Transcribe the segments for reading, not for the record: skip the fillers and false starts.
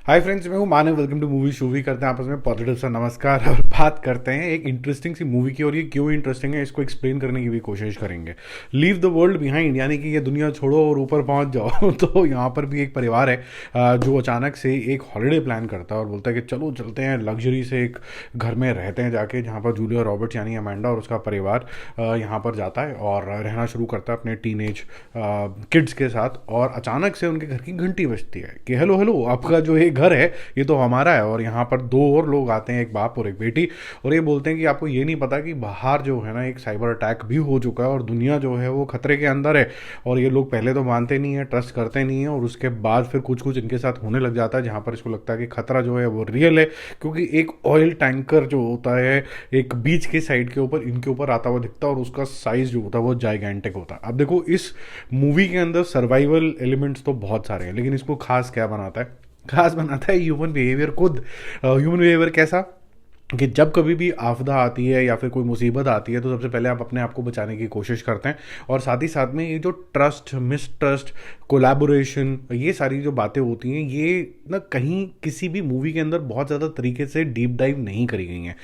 हाय friends, मैं हूँ Manav. Welcome to movie shoovie. करते हैं आपस में पॉजिटिव सा नमस्कार और बात करते हैं एक इंटरेस्टिंग सी मूवी की। और ये क्यों इंटरेस्टिंग है इसको एक्सप्लेन करने की भी कोशिश करेंगे। लीव द वर्ल्ड बिहाइंड, यानी कि ये दुनिया छोड़ो और ऊपर पहुंच जाओ। तो यहाँ पर भी एक परिवार है जो अचानक से एक हॉलीडे प्लान करता है और बोलता है कि चलो चलते हैं लग्जरी से एक घर में रहते हैं जाके, जहाँ पर जूलिया रॉबर्ट्स यानी अमेंडा और उसका परिवार यहाँ पर जाता है और रहना शुरू करता है अपने टीनेज किड्स के साथ। और अचानक से उनके घर की घंटी बजती है कि हेलो हेलो, आपका जो ये घर है ये तो हमारा है। और यहाँ पर दो और लोग आते हैं, एक बाप और एक बेटी, और ये बोलते हैं कि आपको ये नहीं पता कि बाहर जो है ना एक साइबर अटैक भी हो चुका है और दुनिया जो है वो खतरे के अंदर है। और ये लोग पहले तो मानते नहीं है, ट्रस्ट करते नहीं है, और उसके बाद फिर कुछ कुछ इनके साथ होने लग जाता है जहाँ पर इसको लगता है कि खतरा जो है वो रियल है। क्योंकि एक ऑयल टैंकर जो होता है एक बीच के साइड के ऊपर इनके ऊपर आता हुआ दिखता है और उसका साइज जो होता है वो जाइगेंटिक होता है। अब देखो, इस मूवी के अंदर सर्वाइवल एलिमेंट्स तो बहुत सारे हैं, लेकिन इसको खास क्या बनाता है? खास बनाता है ह्यूमन बिहेवियर खुद। ह्यूमन बिहेवियर कैसा कि जब कभी भी आपदा आती है या फिर कोई मुसीबत आती है तो सबसे पहले आप अपने आप को बचाने की कोशिश करते हैं। और साथ ही साथ में ये जो ट्रस्ट, मिसट्रस्ट, कोलैबोरेशन, ये सारी जो बातें होती हैं ये ना कहीं किसी भी मूवी के अंदर बहुत ज़्यादा तरीके से डीप डाइव नहीं करी गई हैं।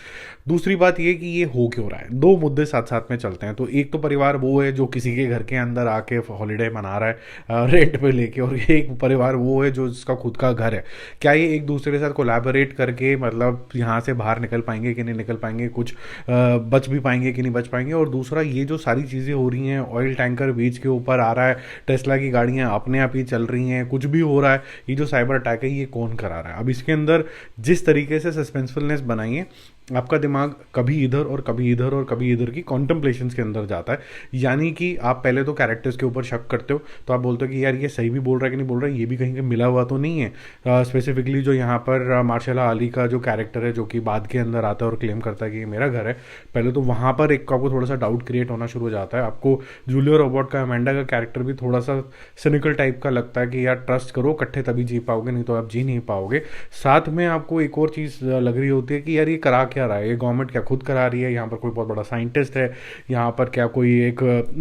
दूसरी बात ये कि ये हो क्यों रहा है, दो मुद्दे साथ साथ में चलते हैं। तो एक तो परिवार वो है जो किसी के घर के अंदर आके हॉलीडे मना रहा है रेंट पे लेके, और एक परिवार वो है जो जिसका खुद का घर है। क्या ये एक दूसरे के साथ कोलैबोरेट करके मतलब यहाँ से बाहर निकल पाएंगे कि नहीं निकल पाएंगे, कुछ बच भी पाएंगे कि नहीं बच पाएंगे? और दूसरा, ये जो सारी चीज़ें हो रही हैं, ऑयल टैंकर बीच के ऊपर आ रहा है, टेस्ला की गाड़ियाँ अपने आप ही चल रही हैं, कुछ भी हो रहा है, ये जो साइबर अटैक है ये कौन करा रहा है? अब इसके अंदर जिस तरीके से सस्पेंसफुलनेस बनाई है, आपका दिमाग कभी इधर और कभी इधर और कभी इधर की कॉन्टम्पलेशंस के अंदर जाता है। यानी कि आप पहले तो कैरेक्टर्स के ऊपर शक करते हो, तो आप बोलते हो कि यार ये सही भी बोल रहा है कि नहीं बोल रहा है, ये भी कहीं के मिला हुआ तो नहीं है। स्पेसिफिकली जो यहाँ पर मार्शल अली का जो कैरेक्टर है जो कि बाद के अंदर आता है और क्लेम करता है कि ये मेरा घर है, पहले तो वहाँ पर एक आपको थोड़ा सा डाउट क्रिएट होना शुरू हो जाता है। आपको जूलिया रॉबर्ट का, अमेंडा का कैरेक्टर भी थोड़ा सा सिनिकल टाइप का लगता है कि यार ट्रस्ट करो, इकट्ठे तभी जी पाओगे, नहीं तो आप जी नहीं पाओगे। साथ में आपको एक और चीज़ लग रही होती है कि यार ये करा क्या रहा है, ये गवर्नमेंट क्या खुद करा रही है, यहाँ पर कोई बहुत बड़ा साइंटिस्ट है, यहाँ पर क्या कोई एक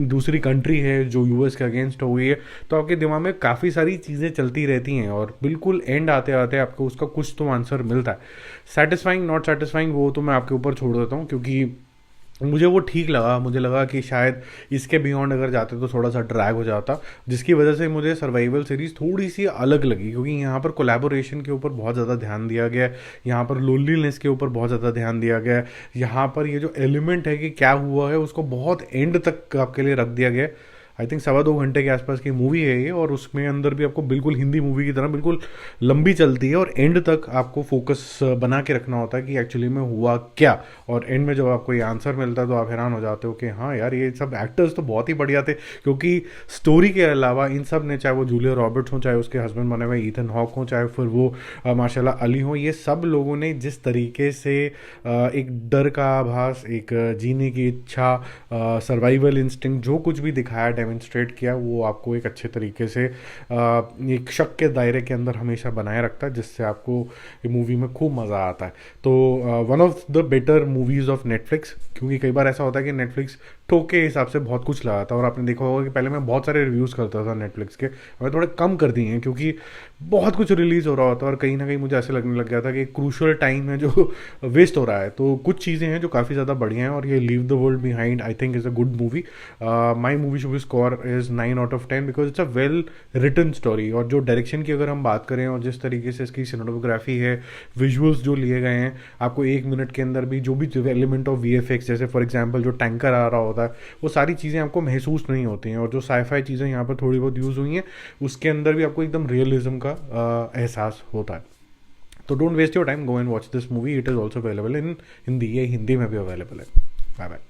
दूसरी कंट्री है जो यूएस के अगेंस्ट हो गई है? तो आपके दिमाग में काफ़ी सारी चीज़ें चलती रहती हैं और बिल्कुल एंड आते आते आपको उसका कुछ तो आंसर मिलता है। सेटिस्फाइंग नॉट सेटिस्फाइंग वो तो मैं आपके ऊपर छोड़ देता हूँ, क्योंकि मुझे वो ठीक लगा। मुझे लगा कि शायद इसके बियॉन्ड अगर जाते तो थोड़ा सा ड्रैग हो जाता, जिसकी वजह से मुझे सर्वाइवल सीरीज़ थोड़ी सी अलग लगी। क्योंकि यहाँ पर कोलैबोरेशन के ऊपर बहुत ज़्यादा ध्यान दिया गया है, यहाँ पर लोनलीनेस के ऊपर बहुत ज़्यादा ध्यान दिया गया है, यहाँ पर ये जो एलिमेंट है कि क्या हुआ है उसको बहुत एंड तक आपके लिए रख दिया गया है। आई थिंक 2.25 घंटे के आसपास की मूवी है ये, और उसमें अंदर भी आपको बिल्कुल हिंदी मूवी की तरह बिल्कुल लंबी चलती है और एंड तक आपको फोकस बना के रखना होता है कि एक्चुअली में हुआ क्या। और एंड में जब आपको ये आंसर मिलता है तो आप हैरान हो जाते हो कि हाँ यार, ये सब एक्टर्स तो बहुत ही बढ़िया थे। क्योंकि स्टोरी के अलावा इन सब ने, चाहे वो जूलिया रॉबर्ट्स हो, चाहे उसके हस्बैंड बने हुए ईथन हॉक हो, चाहे फिर वो मार्शल अली हो, ये सब लोगों ने जिस तरीके से एक डर का आभास, एक जीने की इच्छा, सर्वाइवल इंस्टिंक्ट, जो कुछ भी दिखाया, डेमोन्स्ट्रेट किया, वो आपको एक अच्छे तरीके से एक शक के दायरे के अंदर हमेशा बनाए रखता है, जिससे आपको ये मूवी में खूब मज़ा आता है। तो one of the better movies of Netflix. क्योंकि कई बार ऐसा होता है कि नेटफ्लिक्स ठोक के हिसाब से बहुत कुछ लगाता है, और आपने देखा होगा कि पहले मैं बहुत सारे रिव्यूज़ करता था नेटफ्लिक्स के, और थोड़े कम कर दिए हैं क्योंकि बहुत कुछ रिलीज़ हो रहा होता है और कहीं ना कहीं मुझे ऐसे लगने लग गया था कि क्रूशल टाइम है जो वेस्ट हो रहा है। तो कुछ चीज़ें हैं जो काफ़ी ज़्यादा बढ़िया हैं, और ये leave the world behind I think is a good movie. My movie should be score is 9/10 because it's a well written story. और जो डायरेक्शन की अगर हम बात करें और जिस तरीके से इसकी सिनेमेटोग्राफी है, विजुअल्स जो लिए गए हैं, आपको 1 मिनट के अंदर भी जो भी एलिमेंट ऑफ वीएफएक्स, जैसे फॉर एग्जांपल जो टैंकर आ रहा होता है, वो सारी चीज़ें आपको महसूस नहीं होती हैं। और जो साईफाई चीज़ें यहाँ पर थोड़ी बहुत यूज़ हुई हैं उसके अंदर भी आपको एकदम रियलिज्म का एहसास होता है। तो don't waste your time, go and watch this movie. It is also available in Hindi, ये हिंदी में भी अवेलेबल है। Bye bye.